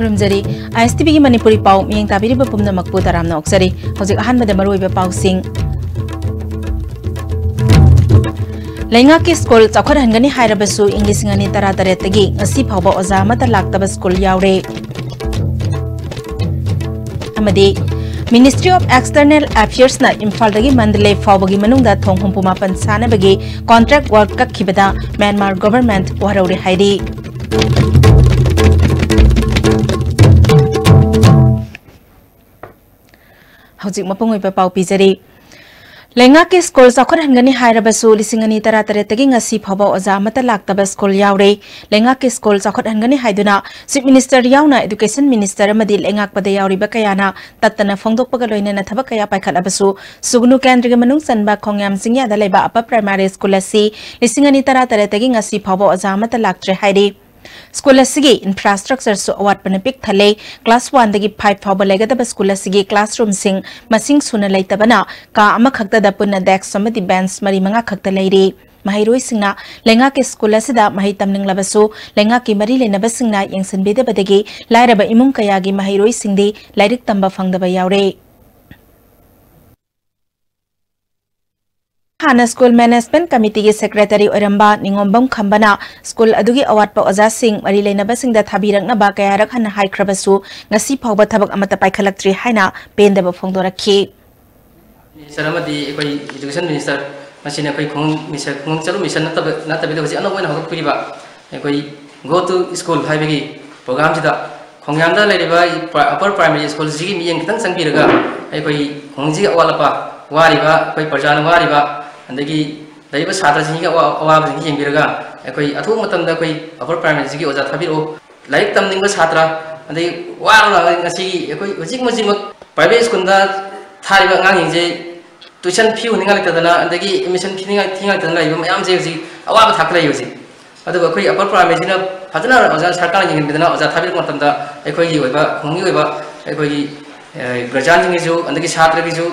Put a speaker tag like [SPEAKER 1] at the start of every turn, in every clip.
[SPEAKER 1] खुरुमजरी ISTV की मणिपुरी पाउ मियंग ताबिरिबा पुमनमकपु तरामना ओक्सरी हौजिक अहानबदा मरुइबा पाउसिंग लेंगा की स्कूल चौखट हनगनी हायरबसु English ngani tara taretagi ngasi phawba oza amata laktaba school yaure amadi Ministry of External Affairs na Imphal dagi Mandalay phawbagi manungda thong humpuma pan sanabagi contract work kakhibada Myanmar government warauri haidi Hojik mapungoi pa pau pizari Lenga ke school chaukhot hangani hairabasu lisingani tara taretagi ngasi phawba oza mata laktaba school yaure lenga ke school chaukhot hangani haiduna chief minister yauna education minister amadi lengak pada yauriba kayana tattana phongdokpaga loinana thabak kaya paikhatlabasu sugnu kendriga manung sanba khongyam singya da leba upper primary school asi lisingani tara taretagi ngasi phawba oza mata laktre hairi School asigi infrastructure so awat panapik thale class 1 dagi 5 phawba legadaba school asigi classroom sing masing suna leitabana ka ama khakta da punna desk samadi bench mari manga khakta leiri mahairoi singna lenga ke school asida mahai tamning labasu lenga ki mari lenaba singna yengsan bede badagi lairaba imung kayagi mahairoi singdi lairik tamba phangdaba yaure Hana School Management Committee ki Secretary Oramba Ningombam Khambana School adugi awat pa oza sing mari leinaba singda thabirak na ba kayarak hana haikrabasu ngasi phawba thabak amata paikhalatri haina pendaba phongdorakhi
[SPEAKER 2] Saramadi ekoi education minister masina ekoi khong chalu mission natabi hoji anobona hok puriba ekoi go to school haibagi program sida khongyamda leiriba upper primary school jigi miyeng kitang sangbiraga ekoi khongji awalapa wariba ekoi parjana wariba andagi daiba satra jinga awab jingi yengbiraga ekoi athu matamda ekoi upper primary jigi oja thabiro laik tamningba satra andai warla ngasi ekoi hojik private school da thariba ngang yengje tuition fee ningal tadana andagi admission fee ningal tadana iba mayam je ji awab thakla yoji adu ekoi upper primary jina phajana oja sarkar yengin bidana oja thabiro matamda ekoi gi oiba khongi oiba ekoi gi grajan jingi ju andagi satra gi ju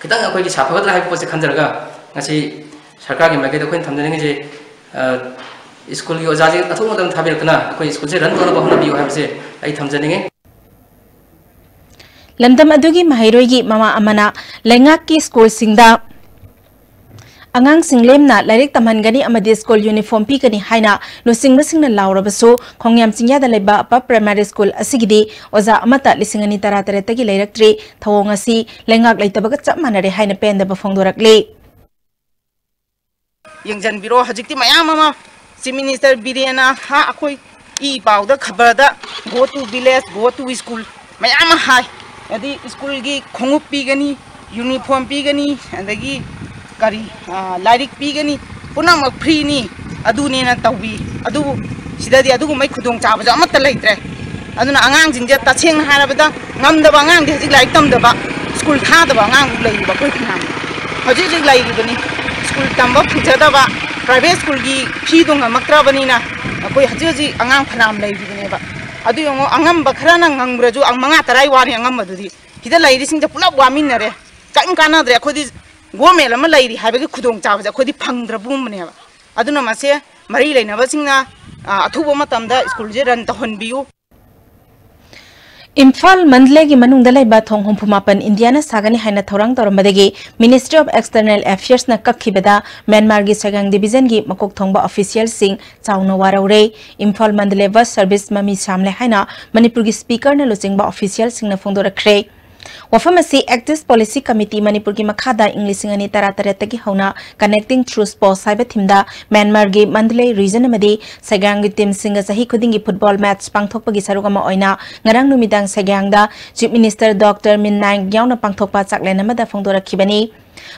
[SPEAKER 2] kitang ekoi gi saphagatra hai pose khanjaraga ngasi sarkar gi magai da koin thamjani je school gi oja ji athu modam thabiratna koi school je ran tona bahna biu habse ai thamjani
[SPEAKER 1] Lamdam adugi mahairoi gi mama amana lengak ki school singda Angang singlemna lairik tamhangani amadi school uniform pi kani haina no singba singna laurabasu khongyam singya da leba upper primary school asigidi oza amata lisingani tara tare tagi lairaktre thawong asi lengak leitabaga chapmanare haina pendaba phongdorakle
[SPEAKER 3] Yengjan biro hajikti mayam mama chief minister birena ha akoi I pawda khabar da go to village go to school mayam hai adi school gi khongup pi gani uniform pi gani andagi kari lairik pi gani punamak free ni adu ne na tawbi adu sidadi adu mai khudong cha ba amata leitre aduna angang jingja tacheng harabada ngamdaba angang de hajik laik tamdaba school thadaba angang leiba koi thinam hajik jik lairi bani school tamba phujadaba private school gi fee dong amaktra bani na koi haji angang phanam leibi ne ba adu yongo angam bakhra na ngangraju ang manga tarai wani angam adudi hida lairi singja pulap wamin nare kaim kana dre khodi gomel ama lairi habagi khudong chabaja khodi phangdra bum ne ba aduna mase mari leina ba singna athuba matamda school je ran tahonbiu
[SPEAKER 1] Imphal Mandalay ki manungda laiba thong humpumapan Indiana sagani haina thorang torambadagi Ministry of External Affairs na kakhibada Myanmar gi sagang division gi makok thongba official sing chawna waraure Imphal Mandalay bus service mami samle haina Manipur gi speaker na locingba official sing na phongdorakre Wafamasi Active Policy Committee Manipur ki makhada English ngani tara taretagi hauna connecting through sports saiba thimda Myanmar gi Mandalay region amadi sagang gi team singa sahi khudingi football match pangthokpagi sarugama oina ngarang numidang sagangda Chief Minister Dr. Min Naing yauna pangthokpa chaklena mada phongdorakhibani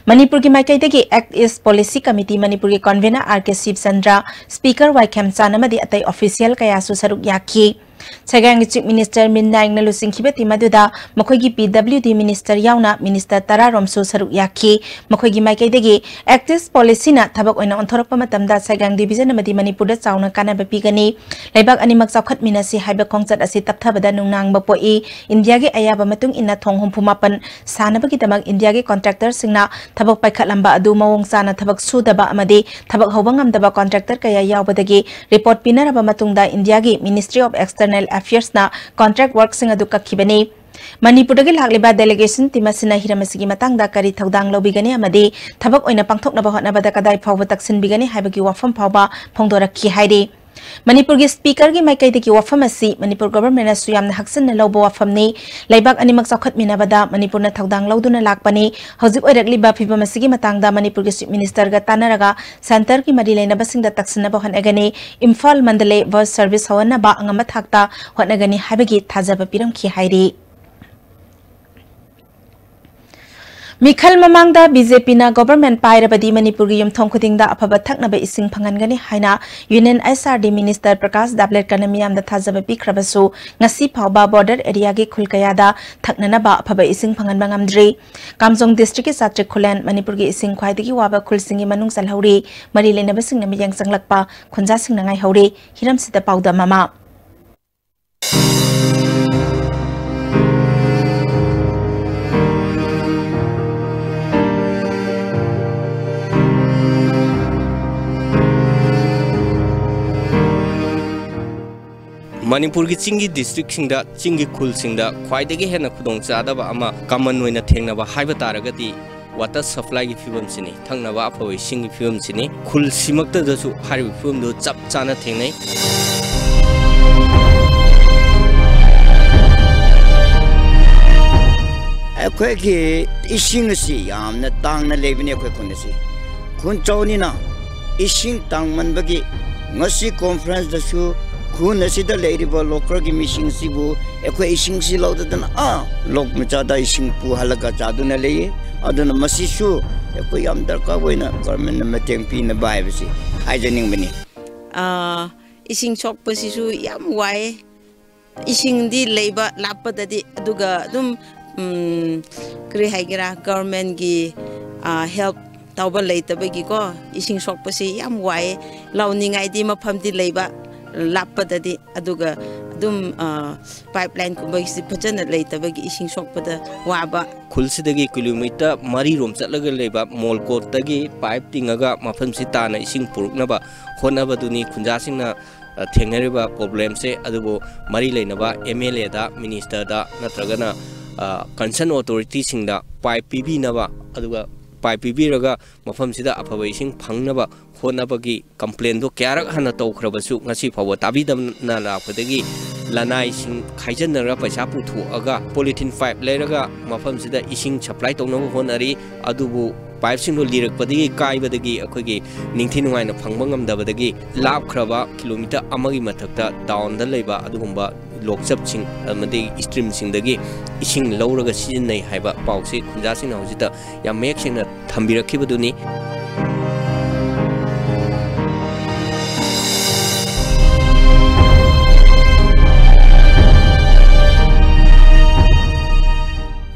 [SPEAKER 1] Manipur ki maikai Act East Policy Committee Manipur ki convener R.K. Shiv Chandra Speaker Waikham Chanamadi atai official kayasu saruk yakhi Sagang Chief Minister Min Naing na lusing kibati maduda makogi PWD Minister yauna Minister Tara Romsu saruk yakhi makogi maikai Act East Policy na thabak oina onthorokpa matamda sagang division amadi Manipur da chauna kanaba pigani laibak animak chawkhat minasi haiba khongchat asi tapthabada nungnang bapoi India ge ayaba matung inna thonghum phumapan sanabagi damak India ge contractor singna थबक पाइखटलंबा अदु मवोंग चाना थबक सुदबा अमदि थबक हौबा ngamdaba contractor कया यावबदगी report पिनरबा मतुंगदा India की ministry of external affairs ना contract work सिंग अदु कखिबनी मणिपुरदगी लाक्लिबा delegation team असिना हिरमसिगी मतंगदा करी थौदांग लौबिगनी अमदि थबक ओइना पांगथोकनबा होटनबदा कदाई फावबा तक्सिनबिगनी हाइबगी वाफम फावबा फोंदोरखि हाइरि मणिपुर की speaker की माइकई की वफम मणिपुर गवर्नमेंट सुयाम हक्सन लौब वफमनी लेबाक अनिमक चौखटमिनबदा मणिपुर थौदांग लौदुना लाकपनी हौजिक ओइरक्लिबा फिबम असिगी मतंगदा मणिपुर की चीफ मिनिस्टर गा तानरगा सेंटर की मरी लेनबसिंग तक्सनब होनगनी इम्फाल मंडले बस सर्विस हवनबा अंगम थाक्ता होनगनी हाइबगी थाजब पिरमखि हाइरि मिखल ममांगदा बीजेपी ना गवर्नमेंट पाइरबदी मणिपुर की युमथों खुदिंगदा अफब थकनब इसिंग फंगनगनी हाइना यूनियन एसआरडी मिनिस्टर प्रकाश दाबलेकर मियामदा थाजब पिख्रबसु ngasi phawba border area gi khulkayada thaknanaba अफब इसिंग फंगनबा ngamdri Kamjong district की सात्रिक खुलेन मणिपुर की इसिंग ख्वाइदगी वाबा खुलसिंगी मनुंग सलहौरी मरी लेनबसिंग नमियंग संगलकपा खुंजासिंग नंगाई हौरी हिरमसिदा पाउदा मामा
[SPEAKER 4] मणिपुर की चिंगी डिस्ट्रिक्ट सिंगदा चिंगी खुल सिंगदा ख्वाइदगी हेना खुदोंग चादबा अमा कमन ओइना थेंगनबा हाइबा तारगदी वाटर सप्लाई की फिबम सिनी थंगनबा अफवै सिंगी फिबम सिनी खुल सिमक्तदसु हारिबा फिबम दो चप चाना थेंगनै
[SPEAKER 5] अखोय की इसिंग सि यामना तांगना लेबने अखोय खुनसी खुन चौनिना इसिंग तांगमनबगी ngasi conference दसु खुन असिदा लेरिबा लोकर की मिसिंग सिबु एखो इसिंग सि लौददन लोक मचादा इसिंग पु हलका चादुना लेये अदुना मसिसु एखो याम दरका होइना गवर्नमेंट मतेंग पिना बायबसि हाइजनिंग बनी
[SPEAKER 6] इसिंग सोकपसिसु याम वाय इसिंग दी लेबा लापददि अदुगा दुम क्रि हाइगेरा गवर्नमेंट की हेल्प तौबा लेतबगी को इसिंग सोकपसि याम वाय लौनिंगाइदि मफमदि लेबा लापददी अदुगा दुम पाइपलाइन कुबैसि फजन लेतबगी इसिंग सोकपदा वाबा
[SPEAKER 4] खुलसिदगी किलोमीटर मरी रोम चलगा लेबा मोलकोटगी पाइप तिंगगा मफमसि ताना इसिंग पुरुकनबा होनबदुनी खुंजासिंगना थेंगरिबा प्रॉब्लम से अदुबो मरी लेनबा एमएलए दा मिनिस्टर दा नत्रगना कंसर्न अथॉरिटी सिंगदा पाइप पीबीनबा अदुगा पाइप पीबीरगा मफमसिदा अफबा इसिंग फंगनबा होनबगी कंप्लेन दो क्यारक हना तौखरबसु ngasi फाव ताबीदमना लापदगी लनाई सिंग खाइजनरा पैसा पुथुअगा polythene pipe लेरगा मफमसिदा इसिंग supply तौनबो honorary अदुबु pipe सिंगो लिरकपदगी काइबदगी अखोगी निंथि नुवाइना फंगबा ngamdabadagi लापख्रबा kilometre अमगी मथक्ता town दा लेबा अदुगुंबा लोकचप सिंग अमदे स्ट्रीम सिंगदगी इसिंग लौरगा सिजनै हाइबा पाउसे खुंजासिंग हौजिता या मेक्सिंगना थंबिरखिबदुनी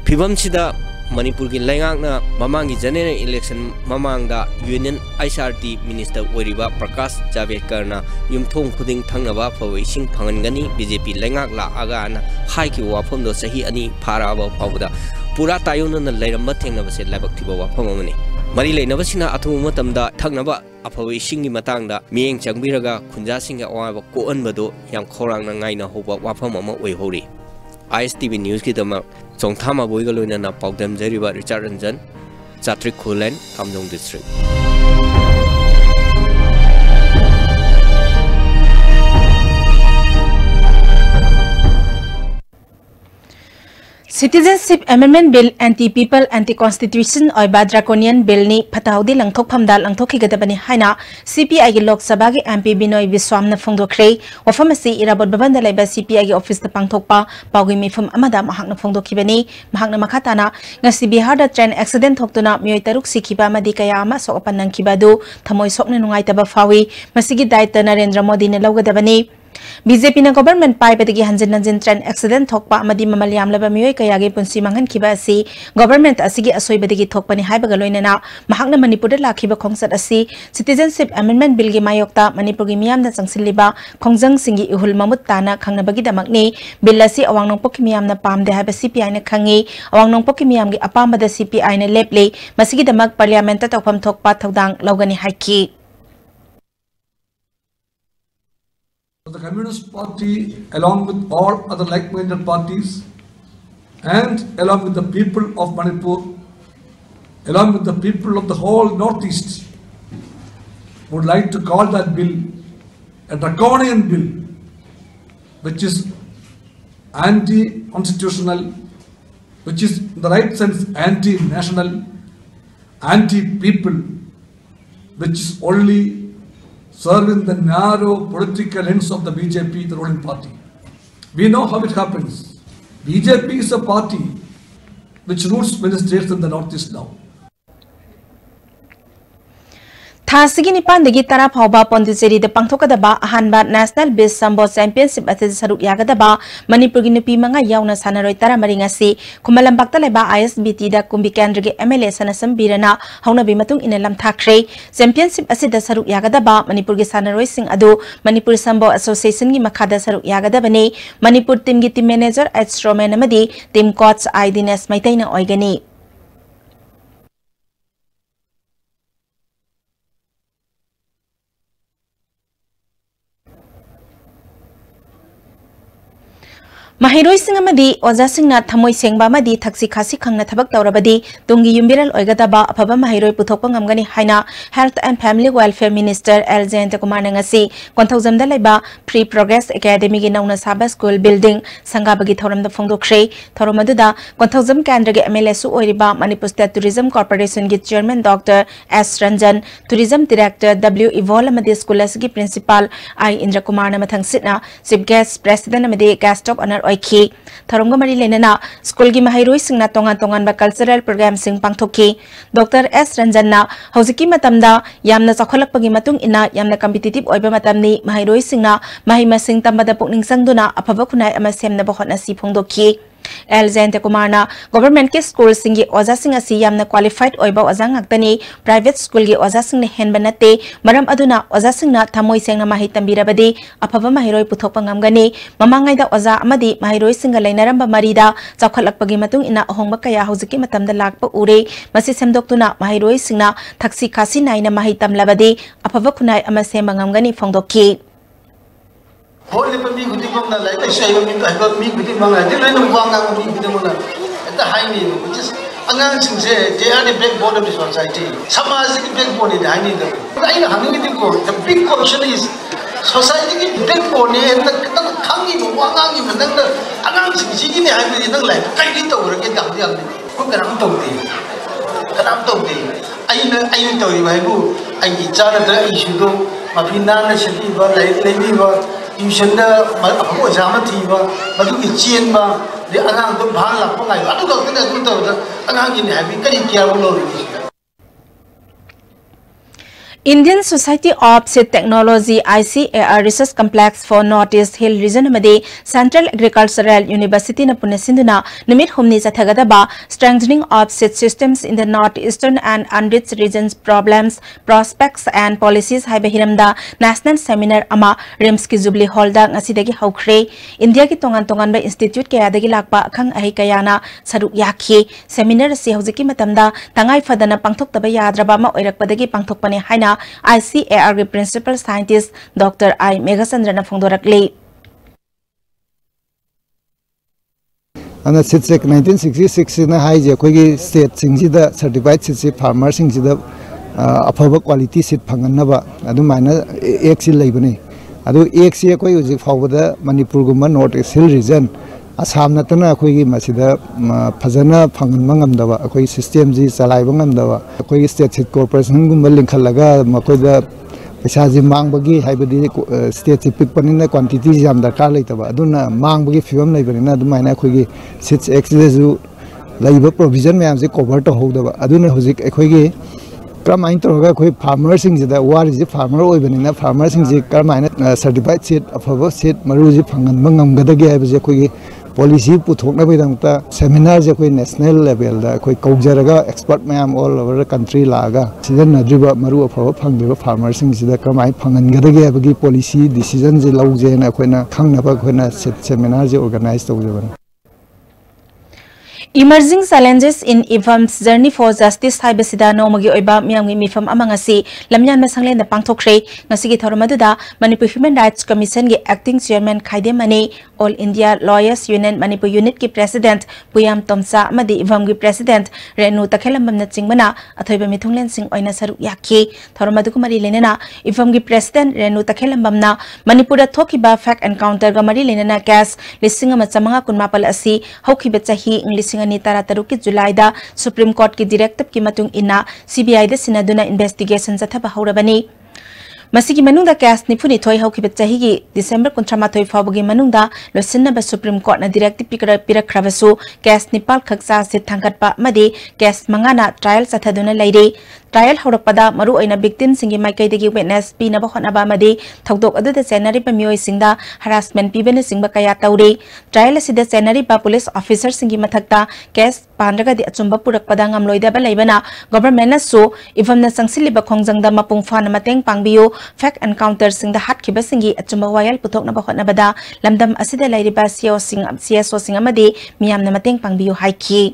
[SPEAKER 4] फिबम सिदा मणिपुर की लैंगांगना ममांगी जनरल इलेक्शन ममांगदा यूनियन एसआरटी मिनिस्टर ओरिबा प्रकाश जावड़ेकरना युमथोंग खुदिंग थंगनबा फवैसिंग फंगनगनी बीजेपी लैंगांग लाआगाना हाइकी वाफमदो सही अनि फाराबा फावदा पूरा तायोनना लैरम थेंगनबसे लाबक्तिबा वाफम अमनी मरी लेनबसिना अथुम मतमदा थंगनबा अफवैसिंगी मतंगदा मियेंग चंगबिरगा खुंजासिंग अवाबा कोअनबदो याम खौरांगना गाइना होबा वाफम अमा ओइहोरी ISTV News की दमा चोंथामा बोइगा लोइना पाउदम जरिबा रिचार्ड रंजन चात्रिक खुलेन Kamjong district
[SPEAKER 1] Citizenship Amendment Bill Anti-People Anti-Constitution और ड्रैकोनियन बिल नि फताउदी लंथोकफमदा लंथोखिगदबनि हाइना CPI की लोक सभा की MP बिनोय विश्वामना फोंदोखरे वफम असि इराबोट बबंदा लेबा CPI की ऑफिस ता पांगथोकपा पाउगी मिफम अमदा महाकना फोंदोखिबनि महाकना मखाताना ngasi बिहार दा ट्रेन एक्सीडेंट थोक्तुना मियोय तरुक सिखिबा मदि कया अमा सोकपन नंखिबादु थमोय सोकना नुंगाइतबा फावी मसिगी दायित्व नरेंद्र मोदी ने लौगदबनि BJP na government pai bedagi hanjin hanjin train accident thokpa amadi mamal yamlaba mioi kayagi punsi manghan khiba asi government asigi asoi bedagi thokpani haibaga loinana mahakna Manipur da lakhiba khongsat asi citizenship amendment bill gi mayokta Manipur gi miyamna changsilliba khongjang singi ihul mamut tana khangnabagi damakni bill asi awangnong pokki miyamna pamde haiba CPI na khangi awangnong pokki miyam gi apambada CPI na leple masigi damak parliament ta tawpham thokpa thodang logani haiki.
[SPEAKER 7] The Communist Party, along with all other like-minded parties, and along with the people of Manipur, along with the people of the whole Northeast, would like to call that bill a draconian bill, which is anti-constitutional, which is in the right sense anti-national, anti-people, which is only serving the narrow political ends of the BJP, the ruling party. We know how it happens. BJP is a party which rules many states in the Northeast now.
[SPEAKER 1] Thasigi nipan degi tara phauba Pondicherry de pangthokadaba ahanba National Beach Sambo Championship ati saruk yagadaba Manipur gi nupi manga yauna sanaroi tara maringa si Kumalambakta leba ISBT da Kumbi Kendra gi MLA sanasam birana hauna bi matung inalam thakre championship asi da saruk yagadaba Manipur gi sanaroi sing adu Manipur Sambo Association gi makhada saruk yagadaba ne Manipur team gi team manager H Stroman amadi team coach Aidines Maitaina oigani. Mahiroi sing amadi oja singna thamoi sengba amadi thaksi khasi khangna thabak tawrabadi tungi yumbiral oigadaba aphaba mahiroi puthokpa ngamgani haina Health and Family Welfare Minister L. Jayanta Kumar ngasi konthaujamda laiba Free Progress Academy gi nauna saba school building sangabagi thoramda phongdokre thoromaduda konthaujam kendra gi MLA su oiriba Manipur State Tourism Corporation gi Chairman Dr. S. Ranjan Tourism Director W. Evol amadi school asgi Principal I. Indra Kumar na mathang sitna Chief Guest President amadi Guest of Honor oiki tharongga mari lenana school gi mahiroi singna tongan tongan ba cultural program sing pangthoki Dr. S. Ranjan na hojiki matamda yamna chakholakpagi matung ina yamna competitive oiba matamni mahiroi singna mahima sing tambada pokning sangduna aphaba khunai ama semna ba hotna si phongdoki L. Jayanta Kumar na government ke school singi oja singa si yamna qualified oiba oja ngaktani private school gi oja singna henba nate maram aduna oja singna thamoi sengna mahi tambirabadi aphaba mahiroi puthokpa ngamgani mamangai da oja amadi mahiroi singa lainaramba marida chakhalakpagi matung ina ahongba kaya hojiki matamda lakpa ure masi semdoktuna mahiroi singna thaksi khasi naina mahi tamlabadi aphaba khunai ama semba ngamgani phongdoki
[SPEAKER 8] Holy Pami Gutimong, like I say, I got me Gutimong, I didn't know Wanga Gutimona at the high name, which is announcing they are the backbone of the society. Some are the backbone in the high name. But I know how many people, the big question is society backbone and the Kangi, Wangi, and then the announcing Jigini, I didn't like, I didn't get down the other. Who can I talk to you? Can I talk to you? I tell you, I go, I get charged the issue, Mapina, Shadi, you should know what Jamativa, but you can chain the Anang to Bala, I don't know, Anang in having careful.
[SPEAKER 1] Indian Society of Seed Technology ICAR Research Complex for Northeast Hill Region Madi Central Agricultural University na Punesinduna Numit Humni Sathagadaba Strengthening of Seed Systems in the Northeastern and Unreached Regions Problems, Prospects and Policies Haibahiramda National Seminar Ama Rimski Jubilee Hall da ngasidagi haukre India ki tongan ba Institute kaya dagi lakpa khang ahi kayana saruk yakhi seminar si hojiki matamda tangai fadana pangthok taba yadraba ma oirakpadagi pangthokpani haina ICAR Principal Scientist Dr. I. Meghachandra Phongdorakle.
[SPEAKER 9] And since 1966 in a high state singida certified seed farmer singida a quality seed panganaba, Adumana Exil Labani. Adu Exia Koy forward the Manipur North Hill region. Assam Natana Koy Masida Pazana Pangamangam, a Koy system is Salivangam, a Koy State Corporation Linkalaga, Makoda Pesazi Mangbagi, Hybrid State Pipanina quantities am the Carlita, Aduna Mangbagi film Laborina, the Mana Kogi sits excess labor provision, may have the cover to hold Aduna Hosik Equigi क्रमाइन तौर कोई farmer वारी farmer होना farmer क्रमाइन certified seat अफब seat मरूज फंगनबंगमगदगे है कोई policy पुथोकनबगीदमता seminar से कोई national level कोई कौजरगा एक्सपर्ट मैम ऑल ओवर द कंट्री लागा सिजनद्रिबा मरु अफब फंगदिबा फार्मर सिंगसिदा क्रमाइन फंगनगदगे है पॉलिसी डिसीजन से लौजेना अखोइना खंगनबा अखोइना सेमिनार से organise तौजबन
[SPEAKER 1] Emerging challenges in IFAM's journey for justice haibasida nomagi oiba miyamgi mifam amangasi lamyan masanglen da pangthokre ngasigi thoromaduda Manipur Human Rights Commission gi acting chairman Khaide Mani All India Lawyers Union Manipur Unit ki president Puyam Tomsa amadi IFAM gi president Renu Takhelambam na chingmana athoiba mithunglen sing oina saru yakhi thoromadu ku mari lenena IFAM gi president Renu Takhelambam na Manipur da thokiba fact encounter ga mari lenena case lising ama chamanga kunmapal asi hokhiba chahi english Tara Taruki July da Supreme Court ki directive ki matung ina CBI da sinaduna investigation sathaba haurabani Masigi manungda case nifuni thoi haukiba chahi December 13 fawbagi manungda losinna Supreme Court na directive pirakrabasu case nipal khaksa se thangkatpa madi case mangana trial sathaduna laire trial haurakpada maru oina victim singi maikai degi witness pinaba honaba madi thokdok aduda senari pa mioi singda harassment pibene singba kaya tauri trial asida senari pa police officer singi mathakta case pandraga di achumba purakpada ngamloida ba laibana government na so ifamna sangsiliba khongjangda mapung fana mateng pangbiyo fact encounter singda hat khiba singi achumba wayal puthokna ba honabada lamdam asida lairiba CSO sing amadi miyamna mateng pangbiyo haiki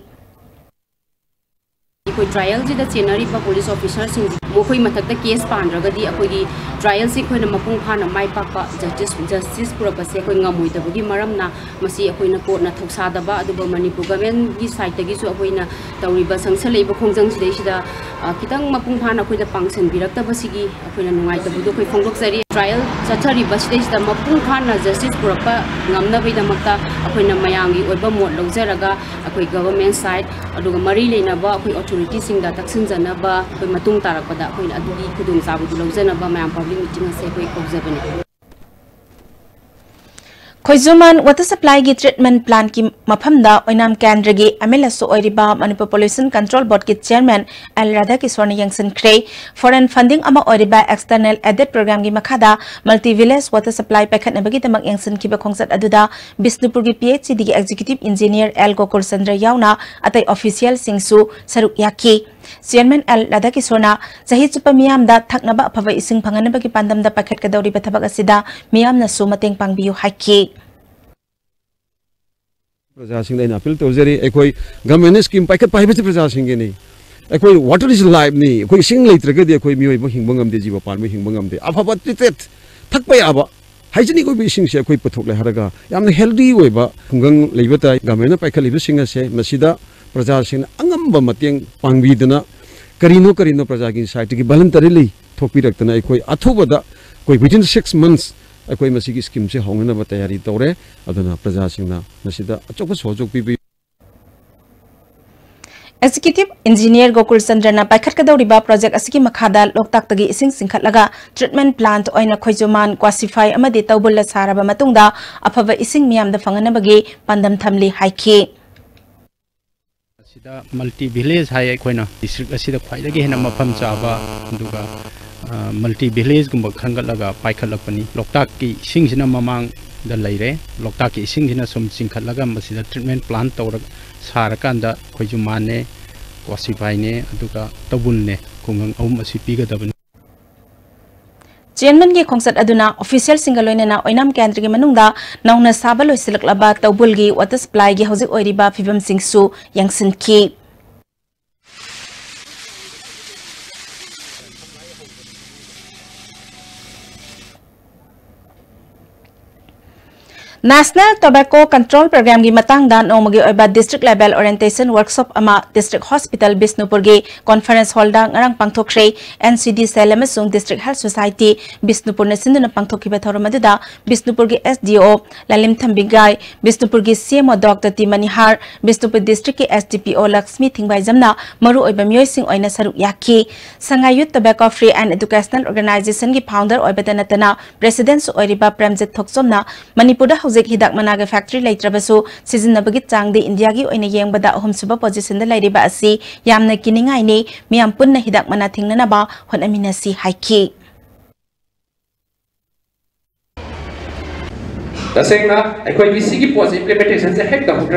[SPEAKER 10] कोई trial जिदा चेनरी पा police officer Singh मोखोई मथकता case पांड्रगदी अखोगी trial से कोई मपुंग फाना माई पापा जस्टिस पुरपसे कोई ngамोइदबगी मरमना मसी अखोइना कोर्टना थौसादबा अदुबा मणिपुर गवर्नमेंट की साइड तगी सु अखोइना तौरिबा संसलेबा खोंजंग सिदैसिदा कितंग मपुंग फाना अखोइदा पांगसन बिरक्तबसिगी अखोइना नुंगाइतबदु कोई फोंगदोकजरी ट्रायल चथरिबा सिदैसिदा मपुंग फाना जस्टिस पुरपा ngamnabidamata अखोइना मयांगी ओइबा मोड लौजरगा अखोइ गवर्नमेंट साइड अदुगा मरी लेनाबा अखोइ authority singda taksin janaba koi matung tarakpada koi adudi khudum sabu lawjanaba mayam public meeting ase koi kobjabani
[SPEAKER 1] Khoizuman water supply gi treatment plant ki maphamda oinam kendra gi MLSO oiriba Manipur Pollution Control Board ki chairman L Radha Kishwarni Yangsan Khrei foreign funding ama oiriba external aided program gi makhada multi village water supply pakhatnabagi tamak Yangsan kiba khongsat aduda Bisnupur gi PhD gi executive engineer L Gokul Chandra yauna atai official singsu saruk yakhi Chairman L Radha Kishwarna sahi chupa miyam da thaknaba aphaba ising phanganaba gi pandam da pakhat kadawri bathabak asida miyam na su mateng pangbiyu haiki
[SPEAKER 11] प्रजा सिंह ने appeal तौजरी एकोई government scheme पाइखत पाइबे प्रजा सिंह ने एकोई water is life नि एकोई सिंग लेत्रगदि एकोई मियोय बो हिंबंगम दे जीव पाल में हिंबंगम दे अफबा treated थकपय आबा हाइजेनिक ओबि सिंग से एकोई पथोक ले हरगा याम हेल्दी ओइबा खुंगंग लेबता गवर्नमेंट पाइखत लिबे सिंग से मसिदा प्रजा सिंह अंगम मतेंग पांगबिदना करिनो प्रजा की साइट की वॉलंटरीली थोपिरक्तना एकोई अथोबदा कोई विदिन 6 months अकोई मसी की स्कीम से होंगना तैयारी तौरे अदना प्रजा सिंगना मसीदा Achok सोजोक PB
[SPEAKER 1] Executive Engineer Gokul Chandra paikhat kadawriba project asiki makhada loktak tagi ising singkhatlaga treatment plant oina khoijuman qualify amadi tawbul saraba matungda aphaba ising miyam da fanganabagi pandam thamli haiki
[SPEAKER 12] sida multi village hai koina district asida khwaidagi hena mafam chaba duga multi village gumba khangalaga paikhalakpani loktak ki singsina mamang da leire loktak ki singsina sum singkhatlaga masida treatment plant tawra sarakanda khoijumane qualify ne aduga tabulne kungang awum asi pigadabani
[SPEAKER 1] Chairman gi khongsat aduna official singaloina na oinam kendra gi manungda nauna sabalo silaklaba tawbul gi water supply gi hojik oiriba phibam singsu yangsin ki National Tobacco Control Program gi matang dan nomagi oiba district level orientation workshop ama district hospital Bisnupur gi conference hall da ngarang pangthokre NCD Salem sung district health society Bisnupur na sinduna pangthokiba thoromaduda Bisnupur gi SDO Lalim Thambigai Bisnupur gi CMO Dr Timani Har Bisnupur district ki SDPO Lakshmi Thingbai jamna maru oiba miyoi sing oina saruk yakhi Sangayut Tobacco Free and Educational Organization gi founder oiba tanatana president oiriba Premjit Thokchomna Manipur da hauzik hidak managa factory laitrabasu sizinabagi changde India gi oina yengbada ahumsuba position da lairiba asi yamna kiningai ni miyam punna hidak mana thingnana ba honamina si haiki.
[SPEAKER 13] Tasengna, I quite see was implementation the heck of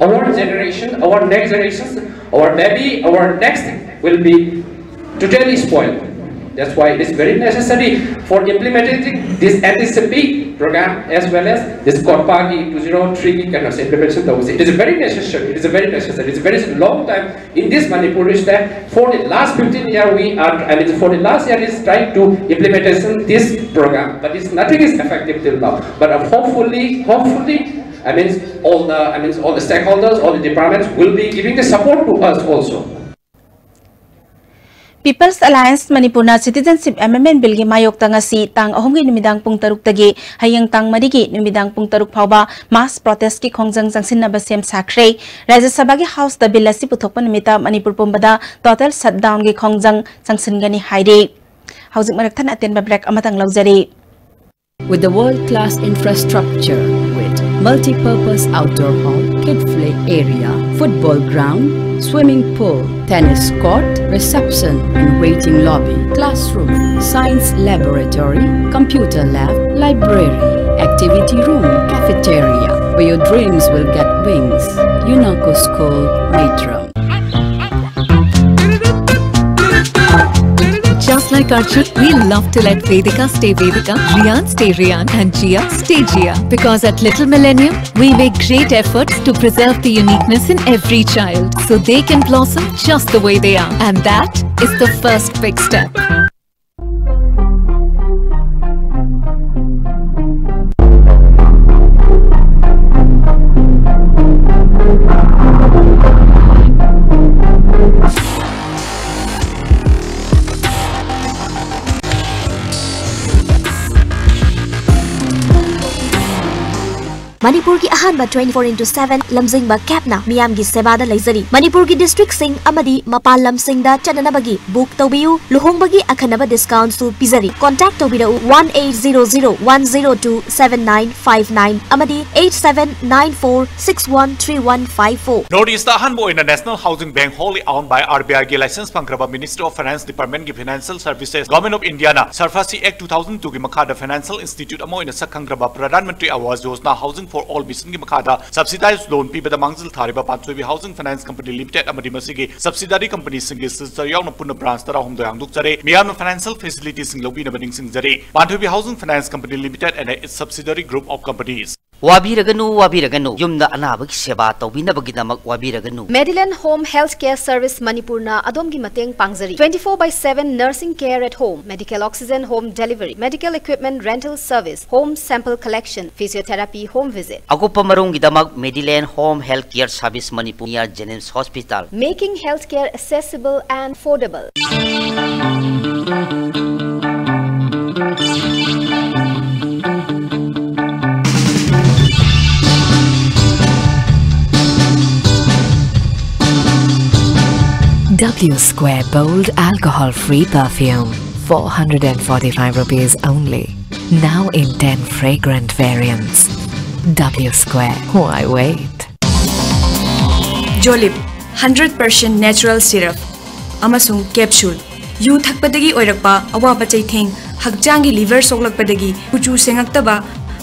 [SPEAKER 13] our generation, our next generations, our baby, our next will be totally spoiled. That's why it is very necessary for implementing this anticipate program as well as this Korpagi 203 kind of implementation. It is very necessary. It is very necessary. It's a very long time in this Manipur is that for the last 15 years we are, for the last year is trying to implementation this program, but it's nothing is effective till now. But hopefully, all the stakeholders, all the departments will be giving the support to us also.
[SPEAKER 1] People's Alliance Manipurna Citizenship Amendment Bill gi mayok tangasi tang ahomgi numidang pung taruk tagi hayang tang marigi numidang pung taruk phawba mass protest ki khongjang jangsin na basem sakre Rajya Sabha gi House da bill asi puthokpa nimita Manipur pumbada total shutdown gi khongjang jangsin gani haire hauzik marak than atenba black amatang laujari.
[SPEAKER 14] With the world-class infrastructure with multi-purpose outdoor hall, kid play area, football ground, swimming pool, tennis court, reception and waiting lobby, classroom, science laboratory, computer lab, library, activity room, cafeteria, where your dreams will get wings. UNACO School, Metro. Just like Archit, we love to let Vedika stay Vedika, Rian stay Rian, and Jia stay Jia. Because at Little Millennium, we make great efforts to preserve the uniqueness in every child, so they can blossom just the way they are. And that is the first big step.
[SPEAKER 15] Manipur ki ahan ba 24/7 lamjing ba capna miyam gi seba da leizari Manipur ki district sing amadi mapal lam sing da chanana bagi book tobiu luhong bagi akhanaba discount su pizari contact tobira 1800102799 amadi 8794613154
[SPEAKER 16] Notice the ahan bo National Housing Bank wholly owned by RBI gi license pangkraba Ministry of Finance Department gi Financial Services Government of India na Sarfasi Act 2002 gi makha da Financial Institute amo ina sakhangraba Pradhan Mantri Awas Yojana Housing for all mission ki makada subsidized loan pi bada mangzil thariba Panchoibi Housing Finance Company Limited amadi masigi subsidiary company singi sister yauna punna branch tara hum doyang duk jare miyam financial facilities sing lobi na bading sing jare Panchoibi Housing Finance Company Limited and its subsidiary group of companies
[SPEAKER 17] Wabiraganu yumna anabagi seba tawbinabagi namak wabiraganu
[SPEAKER 18] Medillion Home Healthcare Service Manipurna adomgi mateng pangzari 24/7 nursing care at home, medical oxygen home delivery, medical equipment rental service, home sample collection, physiotherapy home visit.
[SPEAKER 17] Agupa marungi damak Medillion Home Healthcare Service Manipur near Jennings Hospital,
[SPEAKER 18] making healthcare accessible and affordable.
[SPEAKER 19] W Square Bold Alcohol-Free Perfume, 445 rupees only. Now in 10 fragrant variants. W Square, why wait?
[SPEAKER 20] Jolib, 100% natural syrup. Amasung capsule. Yu thakpadagi oirakpa awaba chaitheng, hakjangi liver soklakpadagi, kuchu sengaktaba,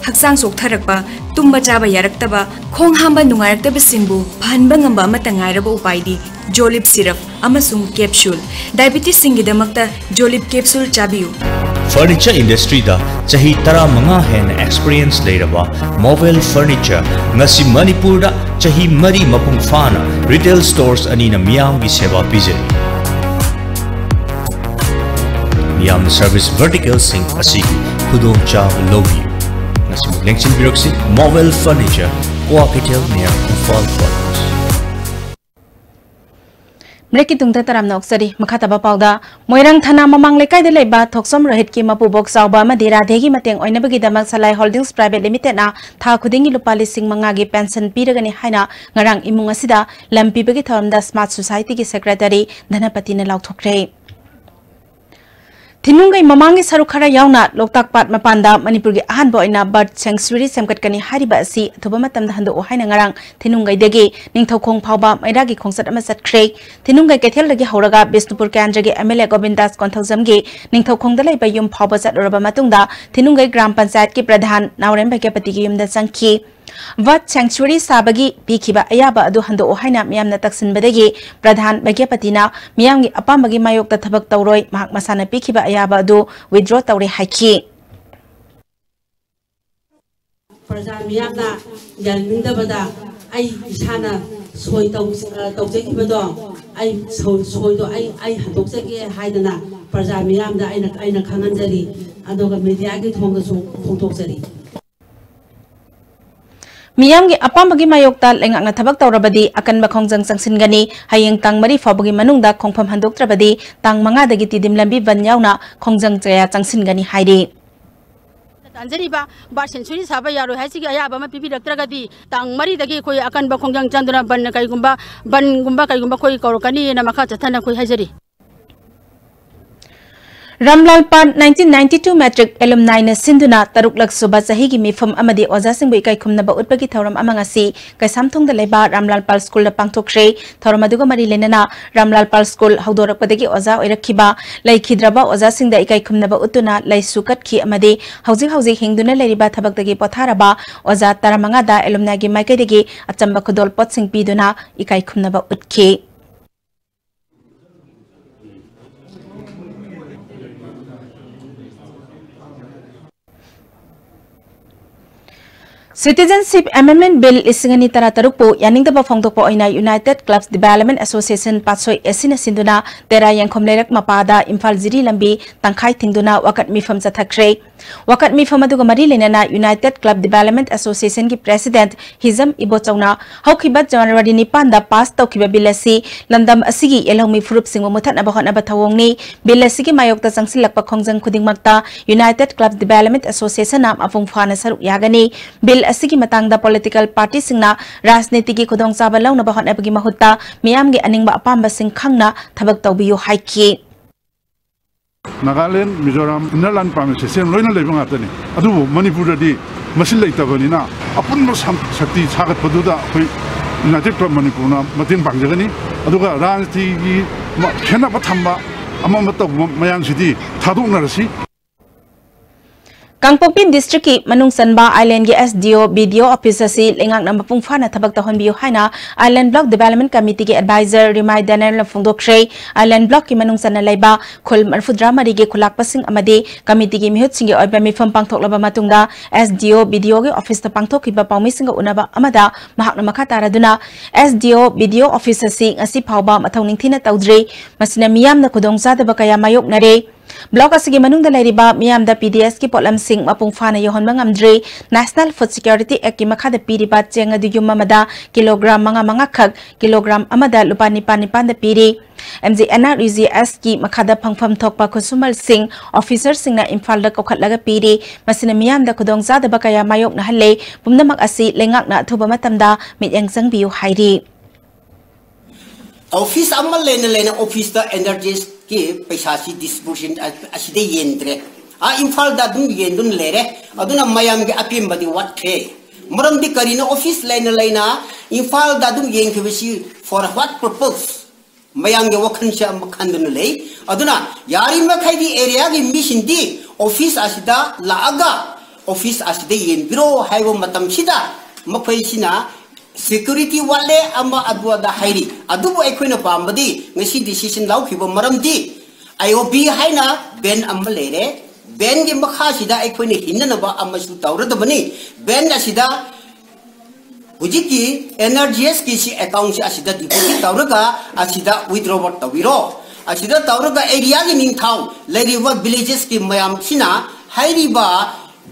[SPEAKER 20] haksang soktharakpa, tumba chaba yaraktaba, khong hamba nungairakta singbu, phanba ngamba amata ngairaba upaidi. Jolib syrup amasung capsule diabetes singidamakta Jolib capsule chabiu
[SPEAKER 21] Furniture industry da chahi tara manga hen experience leiraba mobile furniture ngasi Manipur da chahi mari mapung fana retail stores anina miyam gi seva pijari miyam service vertical sing asigi khudong cha lobi ngasi lengchin biroksi mobile furniture Capital near Fall
[SPEAKER 1] Mreki tungta taram na oksari makhataba pauda moirang thana mamang lekai de leba thoksom rohit ki mapu box sauba ma dira dhegi mateng oina bagi damak salai holdings private limited na tha khudingi lupa lising manga gi pension piragani haina ngarang imung asida lampi bagi thamda smart society ki secretary dhanapati na lauthokre Tinungai mamangi sarukara yauna loktak pat mapanda Manipurgi ahanba oina bird sanctuary semkatkani hariba asi athuba matamda hando ohaina ngarang Tinungai degi ningthaukhong phawba mairagi khongsat ama satkhre Tinungai kethel dagi hauraga Bisnupur Kendragi MLA Govindas Konthaujamgi ningthaukhongda laiba yum phawba saturaba matungda Tinungai Gram Panchayat ki Pradhan Naurem Bhagyapati gi yumda changki Wat sanctuary sabagi pikiba ayaba adu hando ohaina miyamna taksinbadagi Pradhan Bhagyapatina miyamgi apambagi mayokta thabak tawroi mahak masana pikiba ayaba adu withdraw tawre haiki
[SPEAKER 2] Praja miyamna yalmingdabada ai isana soi tawjekibado ai soi do ai handokjege haidana Praja miyamda aina khanganjari adoga media gi thongdasu thongtokjari
[SPEAKER 1] Miyamgi apambagi mayokta lengakna thabak tawrabadi akanba khongjang changsingani hayeng tang mari fabagi manungda khongpham handoktrabadi tang manga dagi tidim lambi ban yauna khongjang jaya changsingani hairi
[SPEAKER 22] Tanjariba bar century saba yaro haisi ga ya ba ma pipi daktragadi tang mari dagi koi akanba khongjang chanduna ban kai gumba koi korokani na makha chathana koi hajari Ramlal Pan 1992 Matric Alumni na Sinduna Taruk Lak Suba Sahi gi mifam amadi oza singbu ikai khumna ba utpagi thauram amangasi kai samthong da leba Ramlal Pal School la pangthokre thauram aduga mari lenana Ramlal Pal School haudorak padagi oza oirakhiba laikhidraba oza singda ikai khumna ba utuna laisukat khi amadi hauji hingduna leriba thabak dagi potharaba oza taramanga da alumni gi maikai dagi achamba khudol pot sing piduna ikai khumna ba utki Citizenship Amendment Bill isingani taratarukpu yaningdaba phongdokpa oina United Clubs Development Association Patsoi Esina Sinduna Tera Yangkhom Lerak Mapada Imphal Jiri Lambi Tangkhai Thingduna Wakat Mifam Chathakre Wakat Mifam aduga mari lenana United Club Development Association ki President Hizam Ibochauna haukiba January 9 da pass tawkiba bill asi landam asigi yelhomi furup singwa muthatnaba hotnaba thawongni bill asigi mayokta changsilakpa khongjang khudingmakta United Club Development Association nam afung phana saruk yagani bill asigi matangda political party singna rajniti ki khudong chaba launa ba hotnabagi mahutta miyamgi aningba apamba sing khangna thabak tawbiyu haiki
[SPEAKER 23] Nagaland, Mizoram, Innerland Provinces, same Loina living at any. Adu, Manipur, the Masilita Vanina, upon Sakti Sagat Paduda, United Club Manipuna, Matin Bangani, Aduga, Ranti, Kenabatamba, Amamata, Mayan City, Tadu Narasi.
[SPEAKER 1] Kangpokpi District ki Manung Sanba Island gi SDO BDO officer si lengak na mapung fana thabak tahon biyo haina Island Block Development Committee ki advisor Rimai Daniel Fungdokshre Island Block ki Manung Sanna laiba khul marfudra mari gi khulak pasing amade committee gi mihut singi oiba mifam pangthoklaba matungda SDO BDO gi office ta pangthokhiba paumi singa unaba amada mahakna makha taraduna SDO BDO officer si ngasi phawba mathau ningthina tawdre masina miyamna khudong zadaba kaya mayok nare Block asigi manungda lairiba miyamda PDS ki potlam sing mapung fana yohonba ngamdre National Food Security Act ki makhada piriba chenga du yumamada kilogram manga khak kilogram amada lupa nipan da piri MJNRUGS ki makhada phangpham thokpa consumer sing officer sing na Imphal da kokhatlaga piri masina miyamda khudong zada bakaya mayok na halle pumnamak asi lengak na thuba matamda mityang jangbiu hairi
[SPEAKER 24] Office amal lena office da energies ki paisa si distribution aside yendre Imphal da dum yendun lere aduna mayam gi apim badi wat the maram di karina office lena Imphal da dum yeng khibisi for what purpose mayam gi wakhan sha makhandun le aduna yari ma khai di area gi mission di office asida laaga office aside yen biro haibo matam sida makhoi sina security wale ama adwa da hairi adubu ekoina pambadi ngasi decision lau khibo maramdi IOB haina ben amalere ben gi makha sida ekoina hinna ba amasu tawrada bani ben asida hujiki energies ki si account si asida deposit tawraga asida withdrawal tawiro asida tawraga area gi ningthau leriwa villages ki mayam sina hairi ba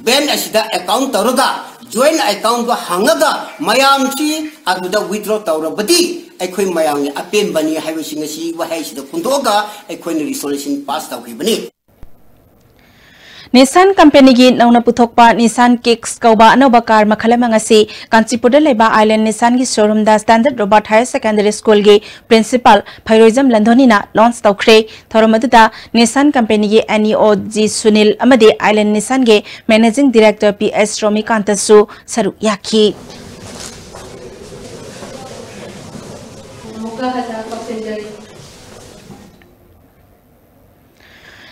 [SPEAKER 24] ben asida account tawraga joint account ba hangaga mayam si aduda withdraw tawrabadi aikoi mayam ni apen bani haiwe singasi wa haisi da kundoga aikoi ni resolution pass tawki bani
[SPEAKER 1] Nissan company gi nauna puthokpa Nissan Kicks kauba anoba car makhalama ngasi Kanchipurda leba Island Nissan gi showroom da Standard Robert Higher Secondary School gi principal Phairoizam Landhoni na launch tawkhre thoromaduda Nissan company gi NEO G Sunil amadi Island Nissan gi managing director PS Romikant su saru yakhi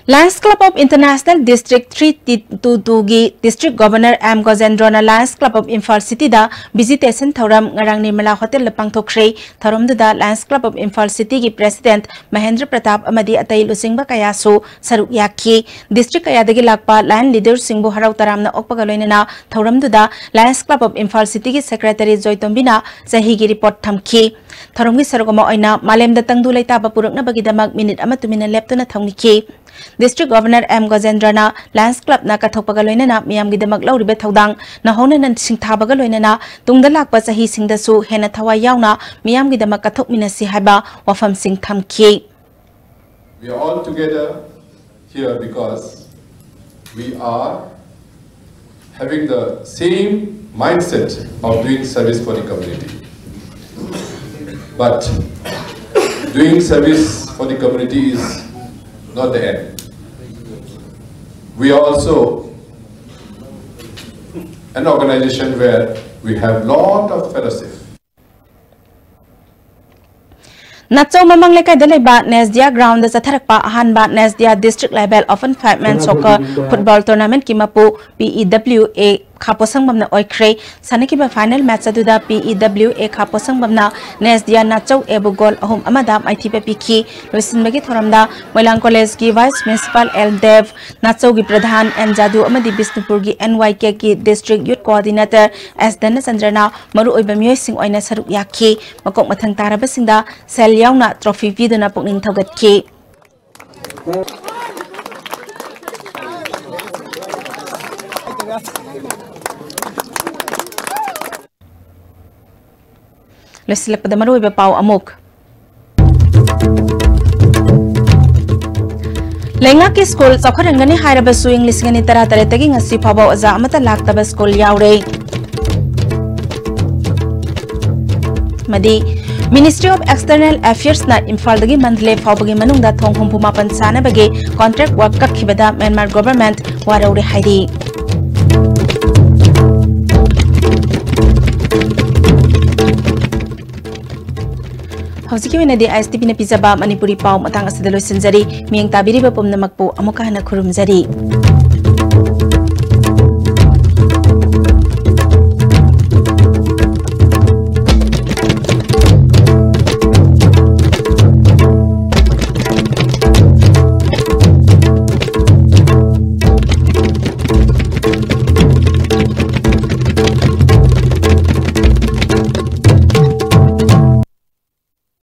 [SPEAKER 1] Lions Club of International District 322 gi District Governor M. Gojendrona Lions Club of Imphal City da visitation thoram ngarang Nirmala Hotel la pangthokre thoram da Lions Club of Imphal City gi President Mahendra Pratap amadi atai lusingba kaya su saru yakhi district kaya dagi lakpa lion leader singbu harau taramna okpaga loinana thoram da Lions Club of Imphal City gi Secretary Joytombina sahi gi report thamki thoram gi sarugama oina malem da tangdu laita ba purakna bagi damak minute ama tumina leptuna thamki District Governor M. Gojendrana Lions Club na kathokpaga loinana miyam gi damak lauribe thodang na hona nan singthabaga loinana tungda lakpa sahi singdasu hena thawai yauna miyam gi damak kathokminasi haiba wafam sing thamki
[SPEAKER 3] We are all together here because we are having the same mindset of doing service for the community. But doing service for the community is not the end. We are also an organization where we have lot of fellowship.
[SPEAKER 1] Natso mamang lekai daleba Nesdia ground da satharakpa ahanba Nesdia district level open 5-man soccer football tournament kimapu PEWA Khaposang bamna oikre sanakiba final match aduda PEWA Khaposang bamna Nesdia Natso ebu goal ahum amada maithipe pikhi loisinbagi thoramda Moilang College ki vice principal L Dev Natso gi pradhan N Jadu amadi Bisnupur gi NYK ki district youth coordinator S Dana Chandrana maru oiba miyoi sing oina saruk yakhi makok mathang taraba singda sel yauna trophy viduna pukning thogatki Leslek pada maru iba pau amuk Lenga ki school chakharangani hairaba suing lisngani tara tare tagi ngasi phaba oza amata laktaba school yaure Madi Ministry of External Affairs na Imphal dagi mandle phawbagi manungda thong humpuma pansana bagi contract work kakhibada Myanmar government waraure haidi Hawsiki wena di ISTP na pizza ba Manipuri pau matang asada loisinjari miyang tabiri ba pumnamakpo amuka hana khurumjari